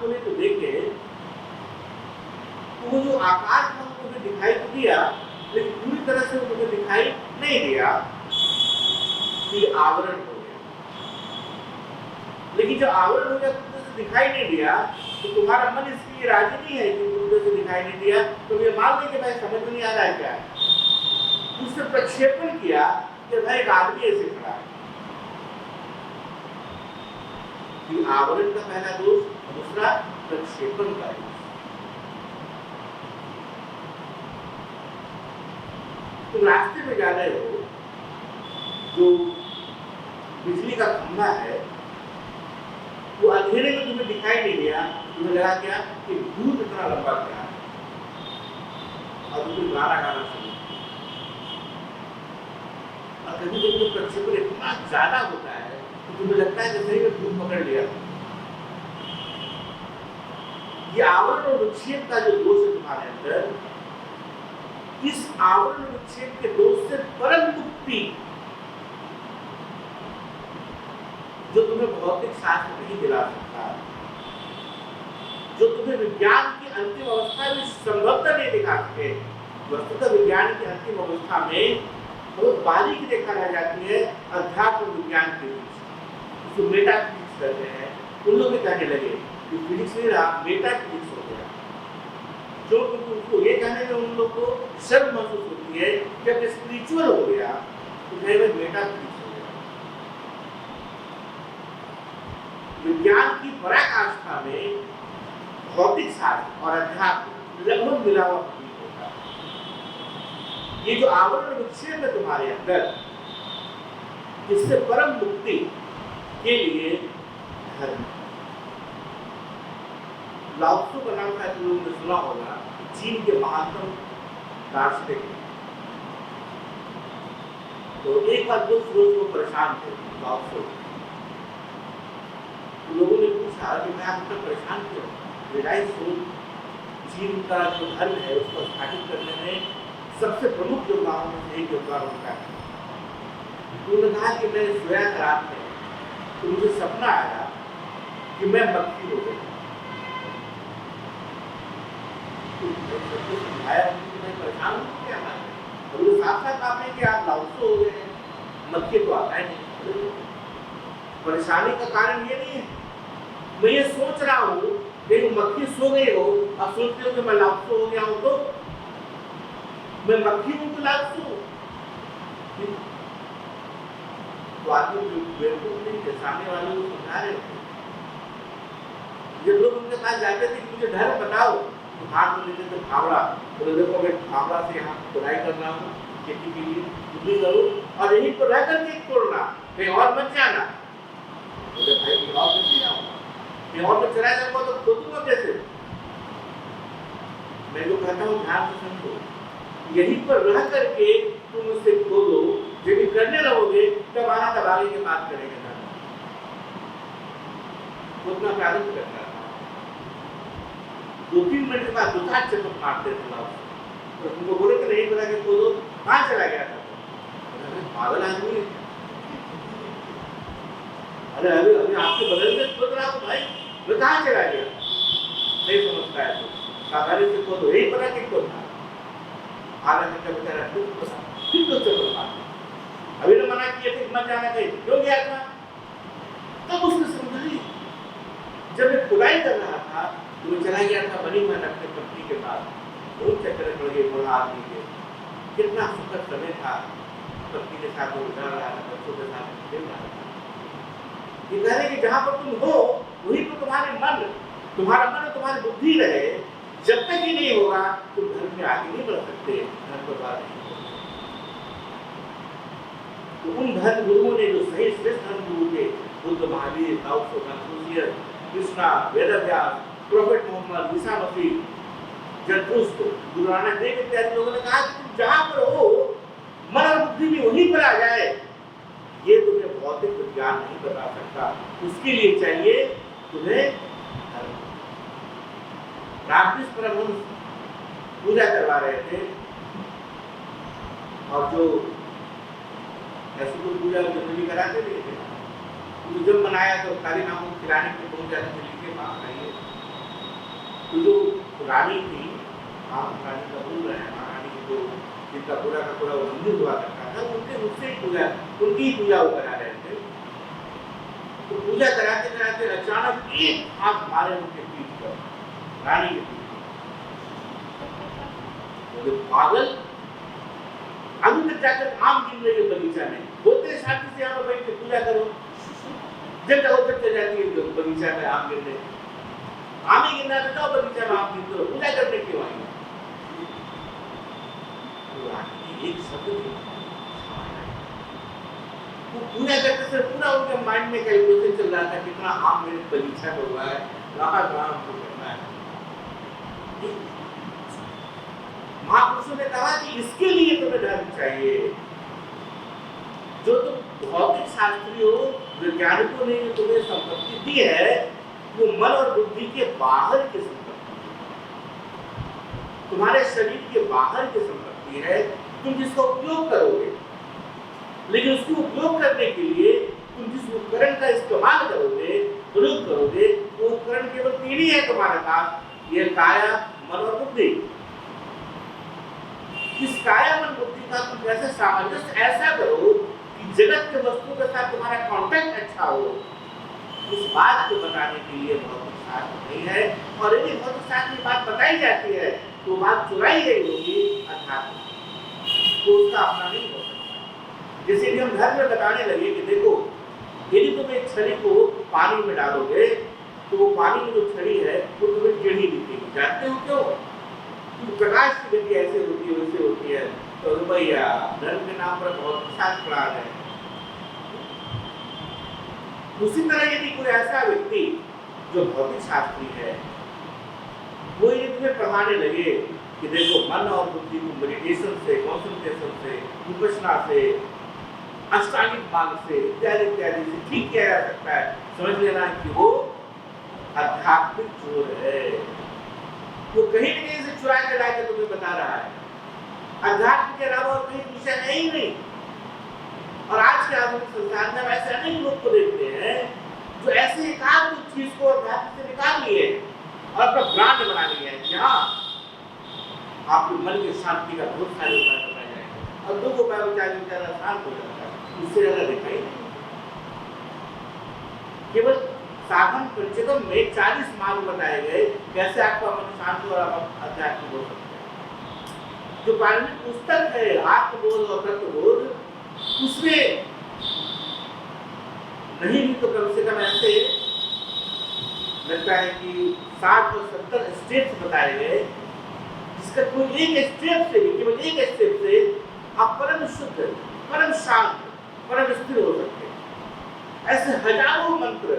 खोले तो देखे तो वो जो आकाश था वो तुम्हें दिखाई तो दिया, लेकिन पूरी तरह से वो तुम्हें दिखाई नहीं दिया, फिर आवरण हो गया। लेकिन जब आवरण हो गया पूरी से दिखाई नहीं दिया, तो तुम्हारा मन इसके लिए राजी नहीं है कि पूरी से दिखाई नहीं दिया, तो ये मान लें कि भाई समझ में नहीं आ रहा है क्या है। उससे प्रक्षेपण किया कि भाई एक आदमी ऐसे खड़ा है। आवरण का पहला दोष, दूसरा प्रक्षेपण का दोष। तुम रास्ते में जा रहे हो, जो बिजली का खंभा है वो अंधेरे में तुम्हें दिखाई नहीं दिया, तुम्हें लगा क्या कि दूर इतना लंबा क्या है, और तुम्हें गाना गाना शुरू। और कभी कभी तो प्रक्षेपण इतना ज्यादा होता है तो तुम्हें लगता है जैसे ही भूत पकड़ लिया। ये आवरण और विक्षेप का जो दोष है तुम्हारे अंदर, इस आवरण और विक्षेप के दोष से परम मुक्ति जो तुम्हें भौतिक शास्त्र नहीं दिला सकता, जो तुम्हें विज्ञान की अंतिम अवस्था में संभवतः नहीं दिखा सके। वस्तुतः विज्ञान की अंतिम अवस्था में बहुत बारीकी देखा रह जाती है अध्यात्म विज्ञान के बीच, जो मेटाफिजिक्स करते हैं। उन लोग कहने लगे कि फिजिक्स नहीं रहा, मेटाफिजिक्स हो गया, जो उनको ये कहने में उन लोग को शर्म महसूस होती है कि अब स्पिरिचुअल हो गया तो मेटाफिजिक्स हो गया। विज्ञान की पराकाष्ठा में भौतिक शास्त्र और अध्यात्म लगभग मिला हुआ प्रतीत होता है। ये जो आवरण विक्षेप है तुम्हारे अंदर, इससे परम मुक्ति के लिए धर्म। लाओ त्सु का नाम शायद तुम लोगों ने सुना होगा, चीन के महानतम दार्शनिक। तो एक बार दो रोज को परेशान थे लाओ त्सु। तो लोगों ने पूछा कि मैं आप इतना परेशान क्यों? चीन का जो धर्म है उसको स्थापित करने में सबसे प्रमुख योगदान में से एक योगदान उनका है। उन्होंने कहा कि मैं सोया था रात में तो मुझे सपना आया कि मैं मक्खी हो गई। समझाया मैं परेशान हूँ क्या बात है, और वो साथ साथ आपने कि आप लाओ त्सु हो गए हैं, मक्खी तो आता है नहीं। परेशानी का कारण ये नहीं है, मैं ये सोच रहा हूँ कि मक्खी सो गई हो, अब सोचते हो कि मैं लाओ त्सु हो गया हूँ, तो मैं मक्खी हूँ तो लाओ त्सु। तो आदमी बेवकूफ नहीं थे, सामने वाले को समझा रहे थे। जब लोग उनके पास जाते थे कि मुझे धर्म बताओ, तो हाथ में लेते थे फावड़ा, तो देखो मैं फावड़ा से यहाँ खुदाई कर रहा हूँ खेती के लिए, तुम भी करो और यहीं पर रह करके तोड़ना, कहीं और मत जाना। बोले भाई कहीं और कैसे जाऊँगा, कहीं और में चला जाऊँगा तो खोदूंगा कैसे? मैं जो कहता हूँ ध्यान से समझो, यहीं पर रह करके तुम उसे खोदो, यदि करने लगोगे तब आना, तब आगे की बात करेंगे ना। खोदना प्रारंभ करना था, 2-3 मिनट के बाद 2-4 चक्कर मारते थे लाओ। तो तुमको बोले कि नहीं पता कि खोदो, कहाँ चला गया था? पागल आदमी है। अरे अभी अभी आपके बगल में खोद रहा हूँ भाई, मैं कहाँ चला गया? नहीं समझता है तो सावधानी से खोदो, यही पता कि खोदना। आधा घंटा बेचारा फिर तो चक्कर मारते। अभी तो मना किए थे मत जाना कहीं, क्यों गया था? तब उसने समझा, जब मैं खुदाई कर रहा था तो मैं चला गया था बनी मैं अपने पत्नी के पास, बहुत चक्कर पड़ गए बड़ा आदमी के। कितना सुखद समय था, पत्नी के साथ वो गुजार रहा था, बच्चों के साथ खेल रहा था। ये कह रहे कि जहाँ पर तुम हो वहीं पर तुम्हारा मन और तुम्हारी बुद्धि रहे। जब तक ये नहीं होगा तुम धर्म में आगे नहीं बढ़ सकते, धर्म पर बात नहीं। तो उन धर्म गुरुओं ने जो सही श्रेष्ठ धर्म गुरु थे, बुद्ध, महावीर, लाओ Tzu, Confucius, Krishna, Vedvyas, prophet Mohammad, Isa Masih, जरथुस्त्र, Guru Nanak Dev इत्यादि लोगों ने कहा कि तुम जहाँ पर हो मन और बुद्धि भी वहीं पर आ जाए। ये तुम्हें भौतिक विज्ञान नहीं बता सकता, उसके लिए चाहिए तुम्हें धर्म। रामकृष्ण परमहंस पूजा करवा रहे थे, और जो ऐसी कोई पूजा जनरली कराते नहीं थे, तो जब मनाया तो खाली नाम खिलाने के पहुंच जाते थे, लिखे माँ खाइए, रानी थी, आप रानी का बोल रहे हैं, महारानी की जो जिनका पूरा का पूरा मंदिर हुआ करता था, उनके उससे ही पूजा, उनकी ही पूजा वो करा रहे थे। तो पूजा कराते कराते अचानक एक हाथ मारे उनके पीठ पर, रानी के पीठ पर। तो पागल, अभी तक जाकर आम गिन रही है बगीचा में, बोलते शांति से यहाँ पर बैठ के पूजा करो, जब तक होकर चल जाती है बगीचा में आम गिरने, आम ही गिरना था तो बगीचा में आम गिनते हो, पूजा करने क्यों आई? एक शब्द वो पूजा करते से पूरा उनके माइंड में कैलकुलेशन चल रहा था, कितना आम मेरे बगीचा में हुआ है, कहाँ हमको करना है। महापुरुषों ने कहा कि इसके लिए तुम्हें धर्म चाहिए। जो तुम भौतिक शास्त्री हो, वैज्ञानिकों ने तुम्हें संपत्ति दी है, वो मन और बुद्धि के बाहर की संपत्ति है, तुम्हारे शरीर के बाहर की संपत्ति है। तुम जिसका उपयोग करोगे, लेकिन उसको उपयोग करने के लिए तुम जिस उपकरण का इस्तेमाल करोगे, प्रयोग करोगे, वो उपकरण केवल तीन ही है तुम्हारे पास, ये काया, मन और बुद्धि। इस काया मन बुद्धि का तुम कैसे सामंजस्य ऐसा करो कि जगत के वस्तु के साथ तुम्हारा कांटेक्ट अच्छा हो, इस बात को बताने के लिए भौतिक शास्त्र नहीं है। और यदि भौतिक शास्त्र की बात बताई जाती है तो बात चुराई गई होगी अध्यात्म, तो उसका अपना नहीं हो सकता। जैसे कि हम घर में बताने लगे कि देखो, यदि तुम एक छड़ी को पानी में डालोगे तो वो पानी में जो छड़ी है वो तुम्हें टेढ़ी दिखेगी। जानते हो क्यों? प्रकाश की गति ऐसे होती है, वैसे होती है। तो भैया धर्म के नाम पर बहुत शास्त्र पढ़ा रहे हैं। उसी तरह यदि कोई ऐसा व्यक्ति जो भौतिक शास्त्री है, वो ये तुम्हें पढ़ाने लगे कि देखो मन और बुद्धि को मेडिटेशन से, कॉन्सेंट्रेशन से, विपश्यना से, अष्टांगिक मार्ग से, इत्यादि इत्यादि से ठीक किया जा सकता है, समझ लेना कि वो आध्यात्मिक चोर है। वो कहीं न कहीं से चुरा के लाके तुम्हें बता रहा है। अध्यात्म के अलावा और कहीं विषय है ही नहीं। और आज के आधुनिक संसार में ऐसे अनेक लोग को देखते हैं जो ऐसे एकाध चीज को अध्यात्म से निकाल लिए और अपना ब्रांड बना लिया है कि हाँ, आपके मन की शांति का बहुत सारे उपाय बताया जाएगा और 2 उपाय बेचारा शांत हो जाता है, उससे ज्यादा दिखाई नहीं। केवल साधन पंचकम में 40 मार्ग बताए गए कैसे आपका मन शांत और आप अध्यात्म हो सकते हैं। जो पारंपरिक पुस्तक है आत्मबोध और तत्वबोध, उसमें नहीं भी तो कम से कम ऐसे लगता है कि 60 और 70 स्टेप्स बताए गए, जिसका कोई एक स्टेप से भी, केवल एक स्टेप से आप परम शुद्ध, परम शांत, परम स्थिर हो सकते हैं। ऐसे हजारों मंत्र,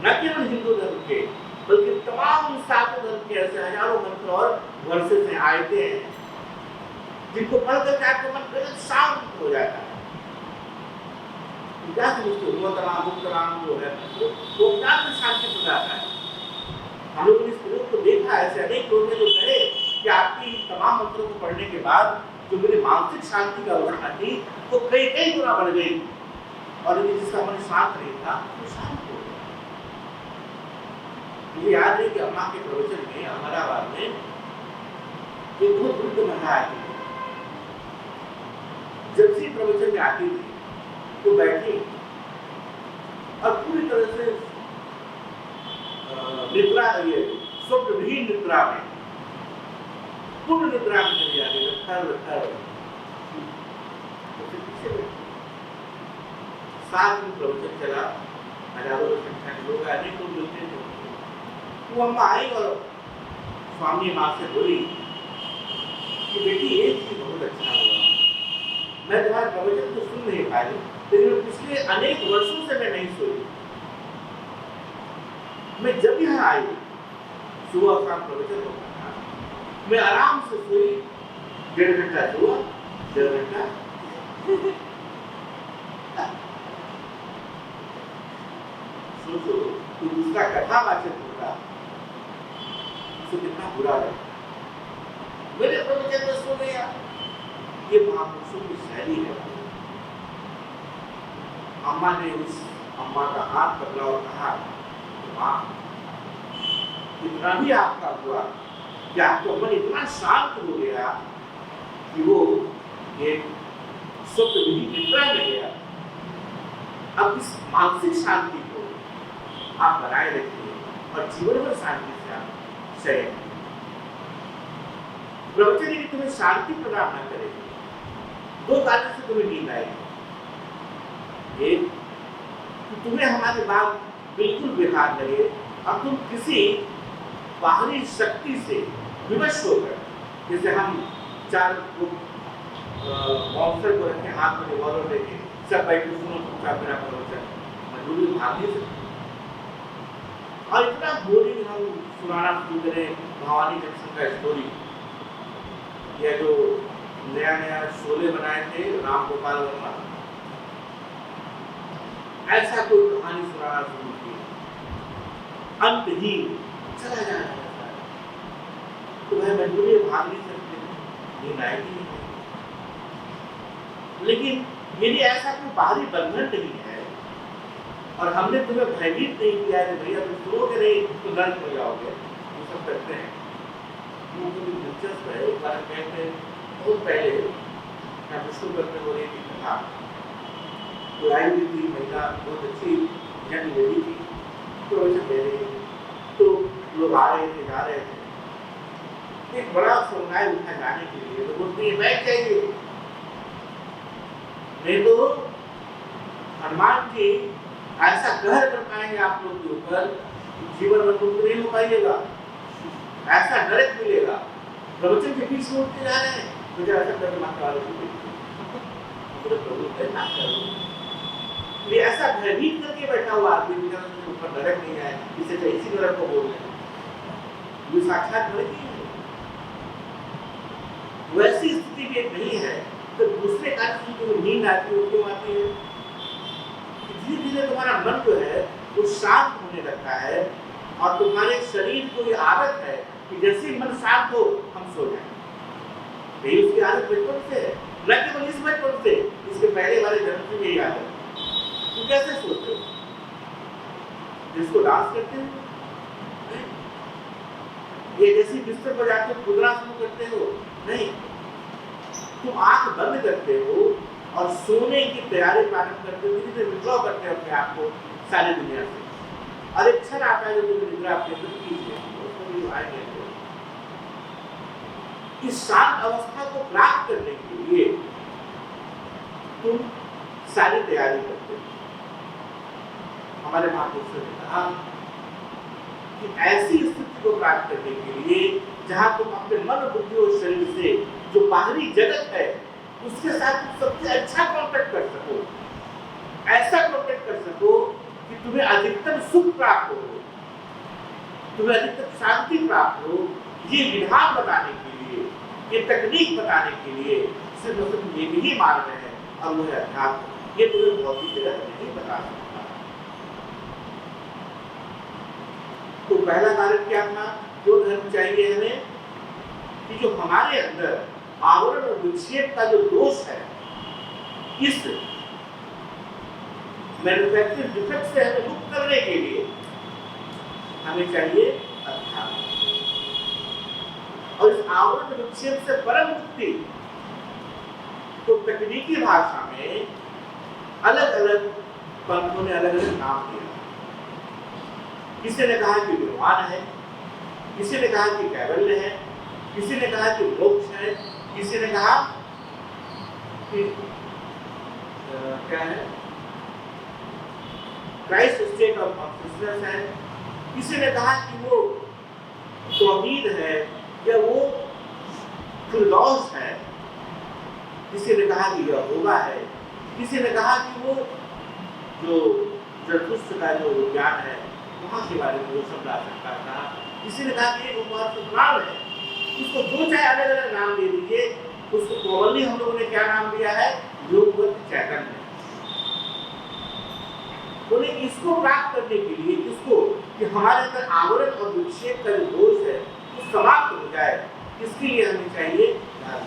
न केवल हिंदू धर्म के बल्कि तमाम सातों धर्म के ऐसे हजारों मंत्र और वर्सेस हैं, आयतें हैं, जिनको पढ़कर आपका मन बिल्कुल शांत हो जाता है। क्या समझते हो? मुक्तराम जो है वो क्या शांति प्रदाता है। हम लोगों ने इस प्रयोग को देखा है, ऐसे अनेक लोग हैं जो कहे कि आपकी तमाम मंत्रों को पढ़ने के बाद जो मेरी मानसिक शांति का अवस्था थी वो कई गुना बढ़ गई, और यदि जिसका मन शांत नहीं था वो शांत हो गया। मुझे याद है कि अम्मा के प्रवचन में अहमदाबाद में एक बहुत वृद्ध महिला आती थी। जब से प्रवचन में आती थी तो बैठी और पूरी तरह से निद्रा, ये स्वप्नहीन निद्रा में, पूर्ण निद्रा में चली जाती है। साथ में प्रवचन चला, हजारों संख्या में लोग आने को मिलते थे। वो अम्मा आई और स्वामी माँ से बोली कि बेटी एक चीज बहुत अच्छा हुआ, मैं तुम्हारा प्रवचन तो सुन नहीं पाई, लेकिन पिछले अनेक वर्षों से मैं नहीं सोई। मैं जब यहाँ आई, सुबह और शाम प्रवचन होता था, मैं आराम से सोई, 1.5 घंटा सोआ, 1.5 घंटा सोचो कि दूसरा कथा वाचक होगा, उसे कितना बुरा लगता। मेरे प्रवचन में सो गया। ये महापुरुषों की शैली है। अम्मा ने उस अम्मा का हाथ पकड़ा और कहा, माँ, इतना भी आपका हुआ कि आपका मन इतना शांत हो गया कि वो एक स्वप्न विधि निद्रा में गया। अब इस मानसिक शांति को आप बनाए रखिए और जीवन भर शांति से आप शयन। प्रवचन यदि तुम्हें शांति प्रदान न करेगी, दो कारण से तुम्हें नींद आएगी। एक, कि तुम्हें हमारी बात बिल्कुल बेकार लगे और तुम किसी बाहरी शक्ति से विवश होकर, जैसे हम चार बॉक्सर को रखे हाथ में रिवॉल्वर लेके सब बैठे सुनो चुपचाप मेरा प्रवचन, मजबूरी भाग नहीं सकते। और इतना बोरिंग हम सुनाना शुरू करें भवानी जंक्शन का स्टोरी, यह जो नया नया शोले बनाए थे राम गोपाल वर्मा, ऐसा कोई कहानी सुनाना शुरू की, अंतहीन चला जा रहा है, तो वह मजबूरी भाग नहीं सकते, नींद आएगी नहीं। लेकिन यदि ऐसा कोई बाहरी बंधन नहीं है और हमने तुम्हें भयभीत नहीं किया है, भैया तुम सुनोगे नहीं तो नर्क हो जाओगे, ये सब करते हैं। वो तो दिलचस्प है। एक बार कहते हैं बहुत पहले मैं विष्णुगढ़ में हो रही थी कथा, तो आई हुई थी महिला, बहुत अच्छी यंग लेडी थी, तो वैसे दे रही थी, तो लोग आ रहे थे जा रहे थे, एक बड़ा समुदाय उठा जाने के लिए, तो बोलती है बैठ जाइए, नहीं तो हनुमान जी ऐसा कहर कर पाएंगे आप लोग के ऊपर, जीवन में मुक्त नहीं हो पाइएगा, ऐसा नरक मिलेगा। प्रवचन के बीच में उठते जा रहे हैं, मुझे ऐसा करके माता वाले को प्रभु कहना करो, ये ऐसा भयभीत करके बैठा हुआ आदमी के ऊपर नरक नहीं आए, इसे तो इसी नरक को बोल रहे हैं, ये साक्षात नरक ही है। वैसी स्थिति में नहीं है तो दूसरे कार्य की जो नींद आती है क्यों आती है? धीरे धीरे तुम्हारा मन जो है वो शांत होने लगता है और तुम्हारे शरीर को ये आदत है कि जैसे ही मन शांत हो हम सो जाएं। यही उसकी आदत बचपन से है, न केवल इस बचपन से, इसके पहले वाले जन्म से यही आदत। तुम कैसे सोते हो? जिसको डांस करते हो, ये जैसे बिस्तर पर जाते हो कूदना शुरू करते हो, नहीं, तुम आंख बंद करते हो और सोने की तैयारी प्रारंभ करते हो, धीरे धीरे विड्रॉ करते हो अपने आप को सारी दुनिया से, और एक क्षण आता है जो तुम निद्रा आपके अंदर खींच लेते हो। इस शांत अवस्था को प्राप्त करने के लिए तुम सारी तैयारी करते हो। हमारे महापुरुषों ने कहा कि ऐसी स्थिति को प्राप्त करने के लिए जहां तुम अपने मन बुद्धि और शरीर से जो बाहरी जगत है उसके साथ तुम सबसे अच्छा कॉन्टेक्ट कर सको, ऐसा कॉन्टेक्ट कर सको कि तुम्हें अधिकतम सुख प्राप्त हो, तुम्हें अधिकतम शांति प्राप्त हो। ये विधान बताने के लिए, ये तकनीक बताने के लिए सिर्फ ये भी मार्ग है और वो है अध्यात्म। ये तुम्हें भौतिक जगत नहीं बता सकता। तो पहला कारण क्या था? जो धर्म चाहिए हमें कि जो हमारे अंदर आवरण और विक्षेप का जो दोष है, इस मैन्युफैक्चरिंग डिफेक्ट से हमें मुक्त करने के लिए हमें चाहिए अध्यात्म। और इस आवरण विक्षेप से परम मुक्ति तो तकनीकी भाषा में अलग अलग पंथों ने अलग अलग नाम दिया। किसी ने कहा कि निर्वाण है, किसी ने कहा कि कैवल्य है, किसी ने कहा कि मोक्ष है, किसी ने कहा कि क्या है क्राइस्ट स्टेट ऑफ कॉन्शियसनेस है, किसी ने कहा कि वो तौहीद है या वो फिरदौस है, किसी ने कहा कि यह होगा है, किसी ने कहा कि वो जो जरथुस्त्र का जो ज्ञान है वहाँ के बारे में वो सब ला सकता था, किसी ने कहा कि एक उपवास नाम है, उसको जो चाहे अलग अलग नाम दे दीजिए। उसको कॉमनली हम लोगों ने क्या नाम दिया है? योगवत चैतन्य। बोले इसको प्राप्त करने के लिए, इसको कि हमारे अंदर आवरण और विक्षेप का जो दोष है वो समाप्त हो जाए, इसके लिए हमें चाहिए धर्म।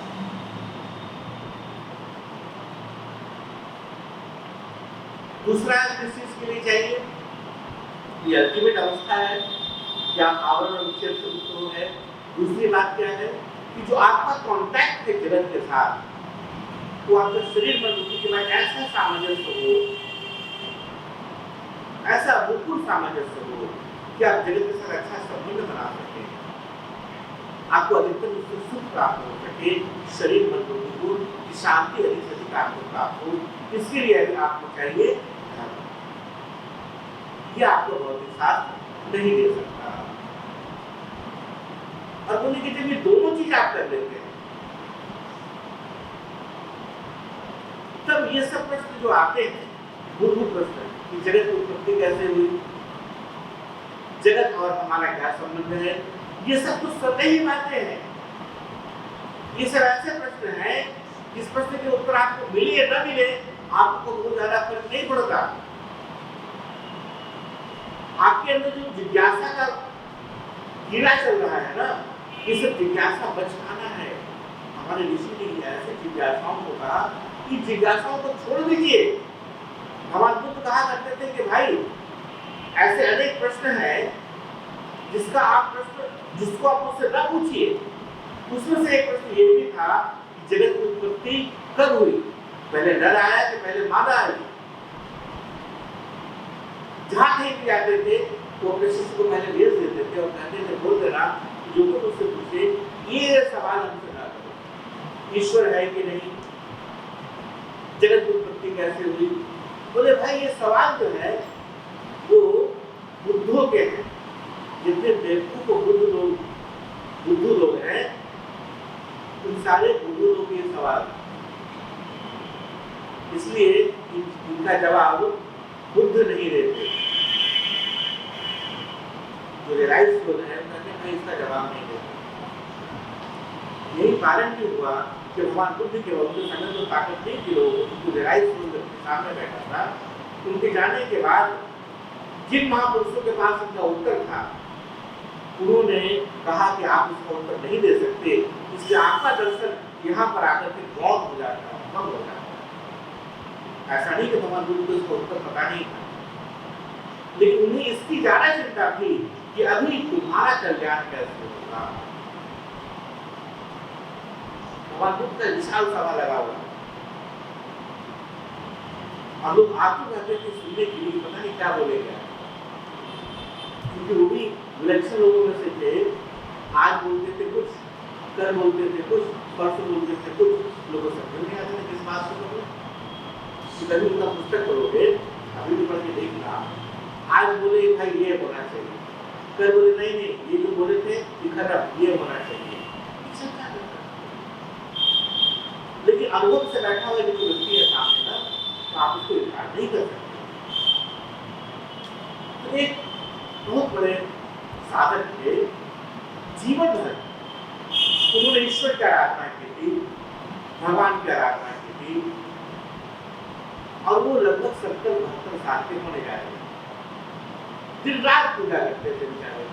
दूसरा किस चीज के लिए चाहिए? ये अल्टीमेट अवस्था है कि आप आवरण और विक्षेप से मुक्त हो गए, दूसरी बात क्या है कि जो आपका कांटेक्ट है जगत के साथ, वो आपका शरीर मन बुद्धि के बाद ऐसा सामंजस्य हो, ऐसा बिल्कुल सामंजस्य हो कि आप जगत के साथ अच्छा संबंध बना सकें, आपको अधिकतम उससे सुख प्राप्त हो सके, शरीर मन बुद्धि की शांति अधिक से अधिक आपको प्राप्त हो। इसके लिए अभी आपको चाहिए धर्म। यह आपको भौतिक शास्त्र नहीं दे सकता। और बोले कि जब ये दोनों चीज आप कर लेते हैं, तब ये सब प्रश्न जो आते हैं, मूलभूत प्रश्न कि जगत की उत्पत्ति कैसे हुई, जगत और हमारा क्या संबंध है, ये सब कुछ सतही ही बातें हैं। ये सब ऐसे प्रश्न हैं जिस प्रश्न के उत्तर आपको मिले या न मिले, आपको बहुत ज्यादा फर्क नहीं पड़ता। आपके अंदर जो जिज्ञासा का कीड़ा चल रहा है ना, ये सब जिज्ञासा बचकाना है। हमारे ऋषि ने ऐसे जिज्ञासाओं को कहा कि जिज्ञासाओं को छोड़ दीजिए। भगवान बुद्ध कहा करते थे कि भाई ऐसे अनेक प्रश्न हैं जिसको आप मुझसे न पूछिए। उसमें से एक प्रश्न ये भी था कि जगत की उत्पत्ति कब हुई, पहले नर आया कि पहले मादा आई। जहां कहीं भी जाते थे तो अपने शिष्य को पहले भेज देते थे और कहते थे बोल देना जो तुम उससे पूछे ये सवाल हमसे ना करो, ईश्वर है कि नहीं, जगत की उत्पत्ति कैसे हुई। बोले भाई ये सवाल जो है वो बुद्धों के हैं, जितने बेवकूफ को बुद्धू लोग हैं, उन सारे बुद्धू लोग के सवाल, इसलिए इनका जवाब बुद्ध नहीं देते। जो रियलाइज लोग हैं कहते हैं इसका जवाब नहीं देते। यही कारण क्यों हुआ कि भगवान बुद्ध के वक्त समय तो ताकत नहीं थी लोगों को, रियलाइज लोग सामने बैठा था, उनके जाने के बाद जिन महापुरुषों के पास उनका उत्तर था, उन्होंने कहा कि आप इसका उत्तर नहीं दे सकते, इसलिए आपका दर्शन यहाँ पर आकर के गौर हो जाता है, कम हो जाता है। ऐसा नहीं कि भगवान बुद्ध को इसका उत्तर पता नहीं था, लेकिन उन्हें इसकी ज्यादा चिंता थी कि अभी तुम्हारा कल्याण कैसे होगा। भगवान बुद्ध का विशाल सभा लगा हुआ, और लोग आते रहते थे सुनने के लिए, पता नहीं क्या बोलेगा, क्योंकि वो भी विलक्षण लोगों में से थे। आज बोलते थे कुछ, कल बोलते थे कुछ, परसों बोलते थे कुछ, लोगों को समझ नहीं आता किस बात से बोलो। कभी उनका पुस्तक पढ़ोगे, अभी भी पढ़ के देखना, आज बोले भाई ये होना चाहिए, कल बोले नहीं नहीं ये जो बोले थे खत्म, ये होना चाहिए। लेकिन अनुभव से बैठा हुआ जो व्यक्ति है सामने ना, तो आप उसको इनकार नहीं कर सकते। तो एक बहुत बड़े साधक थे, जीवन भर उन्होंने ईश्वर की आराधना की थी, भगवान की आराधना की थी, और वो लगभग 70-72 साल के होने जा रहे, दिन रात पूजा करते थे बेचारे,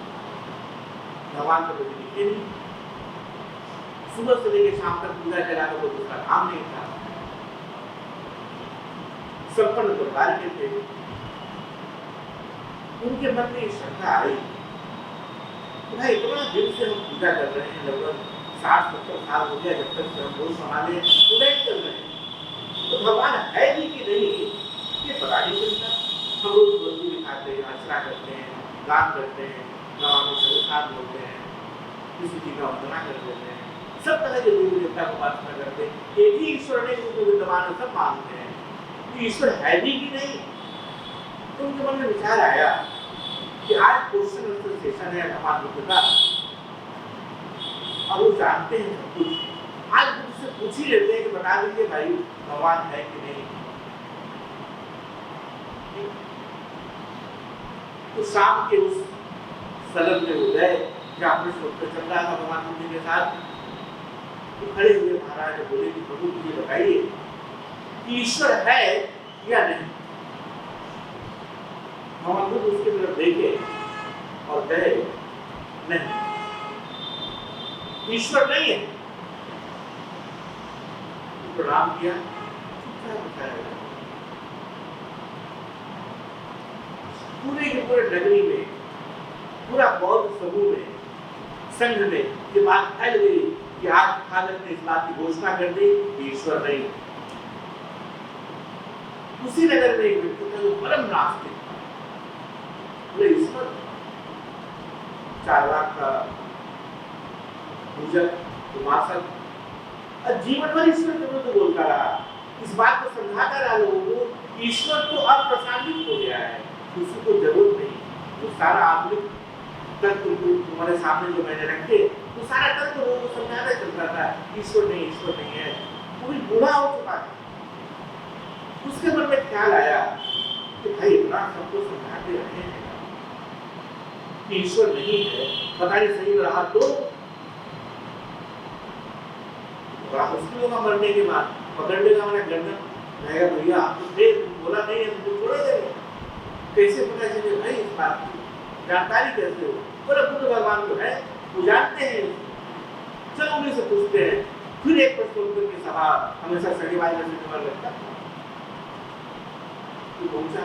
भगवान को कभी दिखे नहीं, सुबह से लेकर शाम तक पूजा के अलावा कोई दूसरा काम नहीं था, संपन्न परिवार के थे। उनके मन में श्रद्धा आई, भाई इतना दिन से हम पूजा कर रहे हैं, लगभग 60-70 साल हो गया, जब तक हम रोज संभाले पूजा ही कर रहे हैं, तो भगवान है भी कि नहीं ये पता नहीं चलता। हम रोज रोजी दिखाते हैं, अर्चना करते हैं, गान करते हैं, नवानों से साथ बोलते हैं, किसी चीज का वंदना कर देते हैं, सब तरह के देवी देवता को उपासना करते हैं, एक ही ईश्वर ने जो विद्यमान सब मानते हैं, कि ईश्वर है भी कि नहीं। तो उनके मन में विचार आया कि आज क्वेश्चन आंसर सेशन है भगवान बुद्ध का, और वो जानते हैं सब कुछ, आज बुद्ध से पूछ ही लेते हैं कि बता दीजिए भाई भगवान है कि नहीं। तो शाम के उस सदन में हो गए जहाँ प्रश्न उत्तर चल रहा था भगवान बुद्ध के साथ, तो खड़े हुए महाराज बोले कि प्रभु मुझे बताइए कि ईश्वर है या नहीं। भगवान बुद्ध उसके तरफ देखे और कहे नहीं, ईश्वर नहीं है। प्रणाम किया, पूरे के पूरे नगरी में, पूरा बौद्ध समूह में संघ में ये बात फैल गई कि आज फादर ने इस बात की घोषणा कर दी कि ईश्वर नहीं। उसी नगर में एक व्यक्ति था जो परम नास्तिक था, बोले ईश्वर 4 लाख का पूजक उपासक जीवन भर ईश्वर के विरुद्ध बोलता रहा, इस बात को समझाता रहा लोगों को ईश्वर तो अप्रासंगिक हो गया है, किसी को जरूरत नहीं, वो सारा आधुनिक तत्व तुम्हारे सामने जो मैंने रखे वो सारा तत्व लोगों को समझाता चलता था ईश्वर नहीं है, वो भी बूढ़ा हो चुका था। उसके मन में ख्याल आया कि भाई इतना सबको समझाते रहे हैं कि ईश्वर नहीं है, पता नहीं सही रहा तो बड़ा मुश्किल होगा मरने के बाद, पकड़ने का मैंने गर्दन रहेगा, भैया आप तो बोला नहीं है तो छोड़ देंगे, कैसे पता चले भाई इस बात की जानकारी कैसे हो? बोले बुद्ध भगवान तो है, वो जानते हैं, चलो उन्हीं से पूछते हैं। फिर एक प्रश्नोत्तर की सभा हमेशा शनिवार लगता था, पहुंचा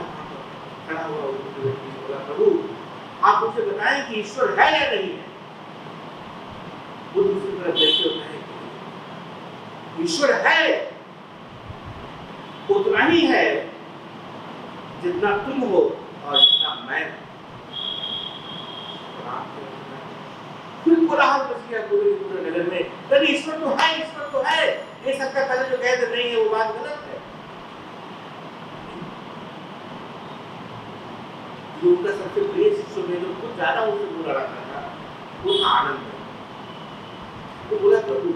खड़ा हुआ बोला प्रभु आप मुझे बताएं कि ईश्वर है या नहीं है? बुद्ध दूसरी तरफ देखते होते हैं ईश्वर है, उतना ही है जितना तुम हो और जितना मैं। फिर कोलाहल मच गया पूरे नगर में, अरे ईश्वर तो है, ये सबका पहले जो कहते नहीं है वो बात गलत है। जो उनका सबसे प्रिय शिष्य में जो कुछ ज्यादा उनसे बुरा रखा था वो था आनंद। तो बोला प्रभु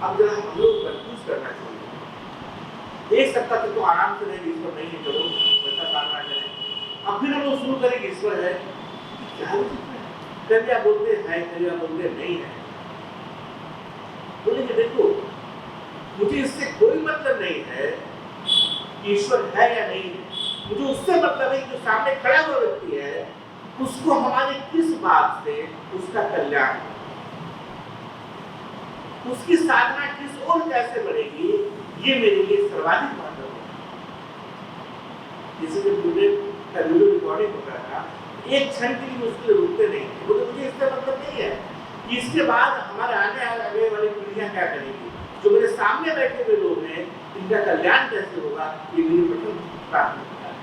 अब जरा हम लोग कंफ्यूज करना चाहिए, एक सप्ताह तक तो आराम से नहीं ईश्वर नहीं है, चलो वैसा काम ना करें। अब फिर हम लोग शुरू करेंगे ईश्वर है, क्या कन्या बोलते हैं कन्या बोलते नहीं है। बोले कि देखो मुझे इससे कोई मतलब नहीं है कि ईश्वर है या नहीं है, मुझे उससे मतलब है कि जो सामने खड़ा हुआ व्यक्ति है उसको हमारे किस बात से उसका कल्याण है, उसकी साधना किस ओर कैसे बढ़ेगी, ये मेरे लिए सर्वाधिक महत्वपूर्ण है। जैसे जब वीडियो रिकॉर्डिंग हो रहा था, एक क्षण के लिए उसके रुकते नहीं, बोले मुझे इसका मतलब नहीं है कि इसके बाद हमारे आगे वाली पीढ़ियां क्या करेंगी, जो मेरे सामने बैठे हुए लोग हैं इनका कल्याण कैसे होगा, ये मेरी प्रथम प्राथमिकता है।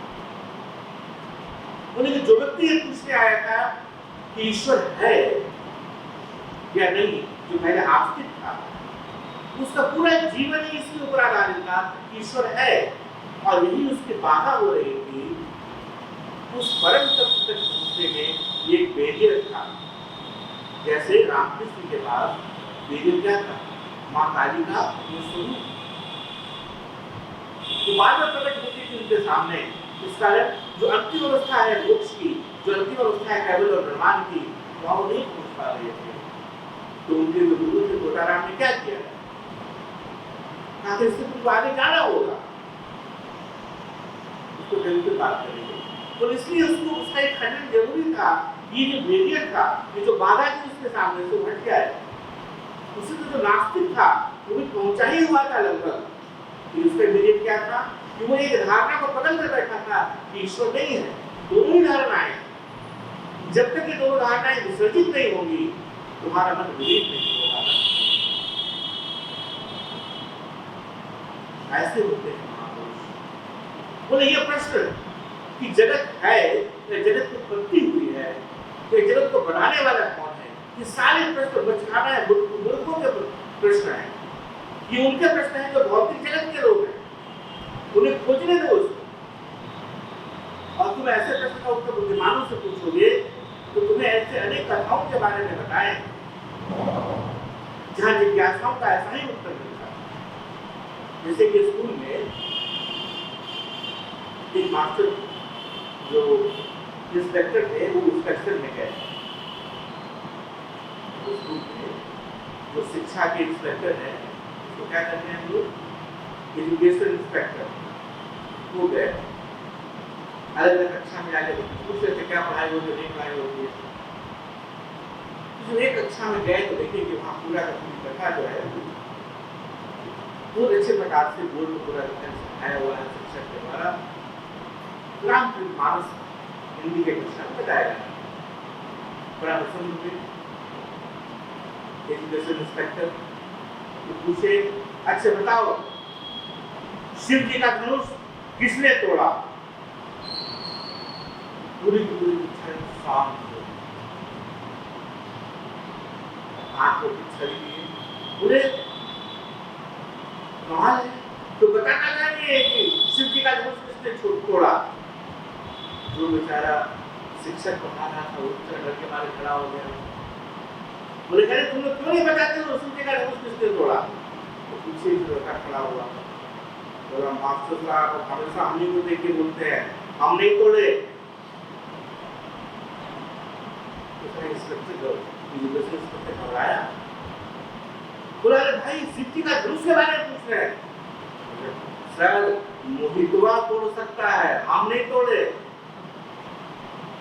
बोले जो व्यक्ति ये पूछने आया था कि ईश्वर है या नहीं, जो पहले आस्तिक था, उसका पूरा जीवन ही इसके ऊपर आधारित था कि ईश्वर है, और यही उसकी बाधा हो रही थी उस परम तत्व तक पहुंचने में एक बैरियर था। जैसे रामकृष्ण के पास बैरियर क्या था, माँ काली का स्वरूप तो बार बार प्रकट होती थी उनके सामने। इस कारण जो अंतिम अवस्था है मोक्ष की, जो अंतिम अवस्था है केवल और ब्रह्मांड की, वहां वो नहीं पहुंच पा रहे थे। तो उनके गुरु थे कोटाराम ने क्या किया, कहा इससे तुमको आगे जाना होगा, उसको कहीं बात करेंगे। तो इसलिए उसको उसका एक खंडन जरूरी था। ये जो बैरियर था, ये जो बाधा थी उसके सामने से हट गया है। उसी तो जो नास्तिक था वो भी पहुंचा ही हुआ था लगभग। उसका बैरियर क्या था कि वो एक धारणा को पकड़ कर बैठा था कि ईश्वर नहीं है। दोनों ही धारणाएं, जब तक ये दोनों धारणाएं विसर्जित नहीं होंगी तुम्हारा मन विलीन नहीं होगा। ऐसे होते हैं महापुरुष। बोले ये प्रश्न कि जगत है या जगत की उत्पत्ति हुई है या जगत को बनाने वाला कौन है, ये सारे प्रश्न बचकाना है, मूर्खों के प्रश्न है। ये उनके प्रश्न है जो भौतिक जगत के लोग हैं, उन्हें खोजने दो उसको। और तुम ऐसे प्रश्न का उत्तर बुद्धिमानों से पूछोगे तो तुम्हें ऐसे अनेक कथाओं के बारे में बताएं जहां जिज्ञासाओं का ऐसा ही उत्तर मिलता है। जैसे कि स्कूल में एक मास्टर जो इंस्पेक्टर थे वो इंस्पेक्शन में गए, स्कूल में जो शिक्षा के इंस्पेक्टर है उसको क्या कहते हैं लोग, एजुकेशन इंस्पेक्टर, वो गए अलग अलग कक्षा में जाके पूछते थे क्या पढ़ाई होती है, नहीं पढ़ाई होती है। जो एक कक्षा में गए तो देखिए कि वहाँ पूरा का पूरी कथा जो है बहुत अच्छे प्रकार से बोर्ड में पूरा सिखाया हुआ है शिक्षक के द्वारा। रामचरित मानस हिंदी के कक्षा में बताया गया, बड़ा पसंद हुए। एजुकेशन इंस्पेक्टर पूछे, अच्छा बताओ शिव जी का धनुष किसने तोड़ा? पूरी की पूरी छवि शांत हो गई। आंखों की छवि पूरे कमाल है, तो बताना चाहिए कि शिव जी का धनुष किसने तोड़ा? जो बेचारा शिक्षक पढ़ा रहा था वो डर के मारे खड़ा हो गया। बोले अरे तुम लोग क्यों नहीं बताते हो शिव जी का धनुष किसने तोड़ा? तो पीछे एक लड़का खड़ा हुआ, बोला मास्टर साहब हमेशा हम ही को देख के बोलते हैं, हम नहीं तोड़े। घबराया, बोला अरे भाई शिव जी का धनुष के बारे में पूछ रहे हैं। सर मोहितवा तोड़ सकता है, हम नहीं तोड़े।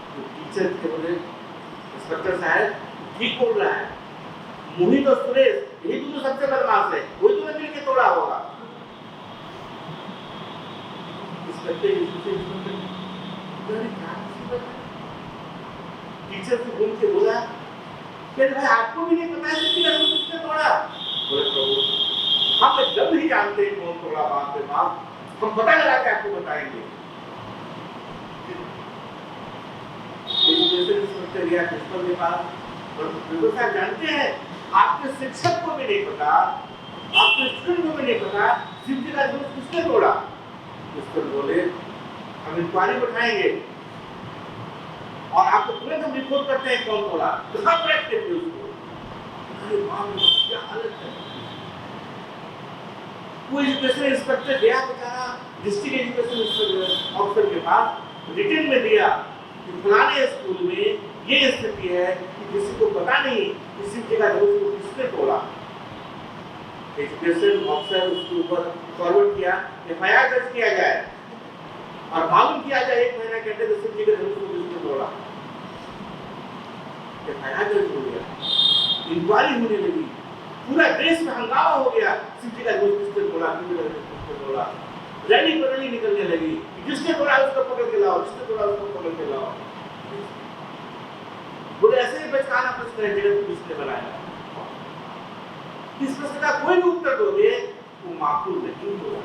तो टीचर के बोले इंस्पेक्टर साहब ठीक बोल रहा है, मोहित और सुरेश यही दोनों सबसे बदमाश है, वही दोनों मिलकर तोड़ा होगा। टीचर से घूम के बोला कि भाई आपको भी नहीं पता है कि किसने तोड़ा? बोले प्रभु हम जब ही जानते हैं कौन तोड़ा, बात पे बात हम पता लगा के आपको बताएंगे। एजुकेशन इंस्पेक्टर गया प्रिंसिपल के पास, और प्रिंसिपल साहब जानते हैं आपके शिक्षक को भी नहीं पता, आपके स्टूडेंट को भी नहीं पता शिव जी का धनुष किसने तोड़ा? प्रिंसिपल बोले हम इंक्वायरी बैठाएंगे और आपको तुरंत हम रिपोर्ट करते हैं कौन तोड़ा। तो सब रखते थे उसको। अरे बाप रे क्या हालत है। वो एजुकेशन इंस्पेक्टर गया बेचारा डिस्ट्रिक्ट एजुकेशन ऑफिसर के पास, रिटन में दिया कि फलाने स्कूल में ये स्थिति है कि किसी को पता नहीं किसी जगह धनुष को किसने तोड़ा। एजुकेशन ऑफिसर उसके ऊपर फॉरवर्ड किया, एफआईआर दर्ज किया जाए और मालूम किया जाए 1 महीना के अंदर शिव जी के धनुष को किसने तोड़ा। एफआईआर दर्ज हो गया, इंक्वायरी होने लगी, पूरा देश में हंगामा हो गया, शिव जी का धनुष किसने तोड़ा, किसने तोड़ा। रैली पर रैली निकलने लगी, जिसने तोड़ा उसको पकड़ के लाओ, जिसने तोड़ा उसको पकड़ के लाओ। बोले ऐसे ही बचकाना प्रश्न है जगत को किसने बनाया? इस प्रश्न का कोई भी उत्तर दोगे वो माकूल नहीं होगा।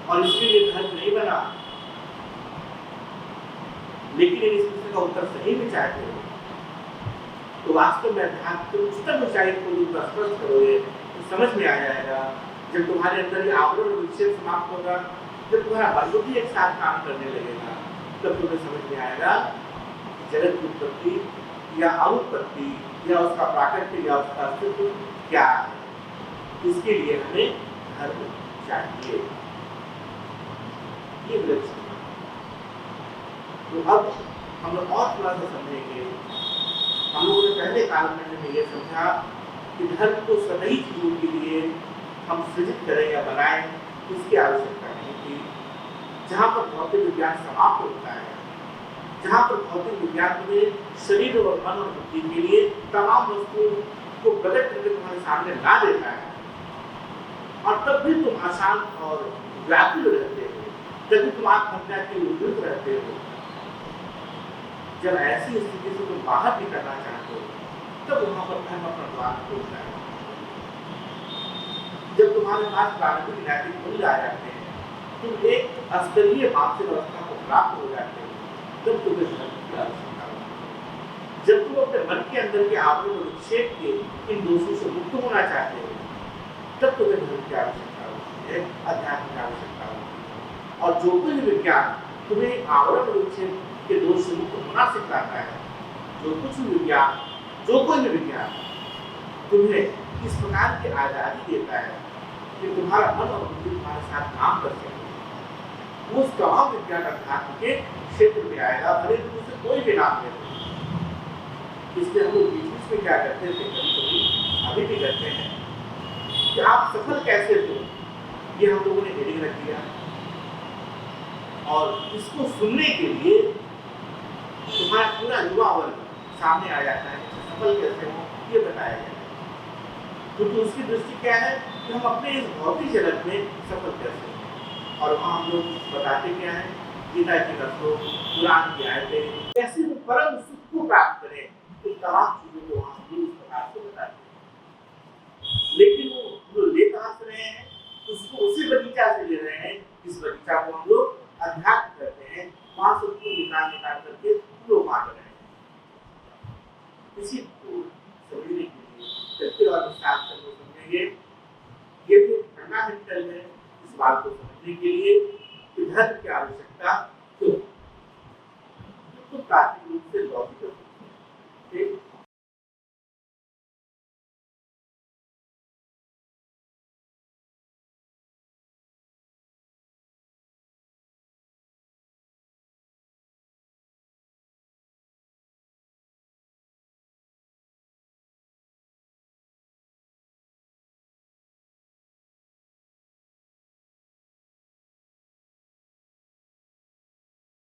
और इसके लिए धर्म नहीं बना, लेकिन इस प्रश्न का उत्तर सही भी चाहते हो तो वास्तव में अध्यात्म के उच्चतम ऊंचाई को स्पष्ट करोगे तो समझ में आ जाएगा। जब तुम्हारे अंदर ये आवरण विक्षेप समाप्त होगा, जब तुम्हारा मन भी एक साथ काम करने लगेगा, तब तुम्हें समझ में आएगा जगत की उत्पत्ति या अनुत्पत्ति या उसका प्राकृतिक या उसका अस्तित्व क्या है। इसके लिए हमें धर्म चाहिए। ये विलक्षण। तो अब हम लोग और थोड़ा सा समझेंगे। हम लोगों ने पहले कालखंड में ये समझा कि धर्म को सभी चीजों के लिए हम सृजित करें या बनाएं, इसकी आवश्यकता नहीं थी। जहाँ पर भौतिक विज्ञान समाप्त होता है, जहाँ पर भौतिक विज्ञान में शरीर और मन और बुद्धि के लिए तमाम वस्तुओं को प्रकट करके तुम्हारे सामने ला देता है, और तब भी तुम अशांत और व्याकुल रहते हो, जब भी तुम आत्महत्या के उद्युक्त रहते हो। जब ऐसी स्थिति से तुम बाहर निकलना चाहते हो, तब वहां पर धर्म अपना द्वार खोलता है। जब तुम्हारे पास प्रारंभिक नैतिक मूल्य आ जाते हैं, तुम एक स्तरीय मानसिक अवस्था को प्राप्त हो जाते हो, तब तुम्हें धर्म की आवश्यकता होती है। जब तुम अपने मन के अंदर के आवरण और विक्षेप के इन दोषों से मुक्त होना चाहते हो, तब तुम्हें धर्म की आवश्यकता होती है, अध्यात्म की आवश्यकता होती है। और जो कुछ विज्ञान तुम्हें आवरण और विक्षेप के दोष से मुक्त होना सिखाता है, जो कोई भी विज्ञान तुम्हें इस प्रकार की आजादी देता है कि तुम्हारा मन और बुद्धि तुम्हारे साथ काम कर सके, उस तमाम विज्ञान अध्यात्म के क्षेत्र में आएगा, भले तुम उसे कोई भी नाम दे। इसलिए हम लोग बीच में क्या करते थे, कभी अभी भी करते हैं कि आप सफल कैसे हो, ये हम लोगों ने हेडिंग रख दिया, और इसको सुनने के लिए तुम्हारा पूरा युवा वर्ग सामने आ जाता है कि सफल कैसे हो ये बताया जाए। क्योंकि उसकी दृष्टि क्या है कि हम अपने इस भौतिक जगत में सफल कैसे हो, और वहाँ हम लोग बताते क्या है, गीता की रसों, कुरान की आयतें, कैसे वो परम सुख को प्राप्त करें, समस्या को हम लोग अध्यात्म करते हैं, वहां से उसको निकाल करके फ्लो मार रहे हैं। इसी को समझने के लिए तथ्य और शास्त्र को समझेंगे। ये भी फंडामेंटल है इस बात को समझने के लिए कि धर्म की आवश्यकता क्यों, तो प्राथमिक रूप से लॉजिकल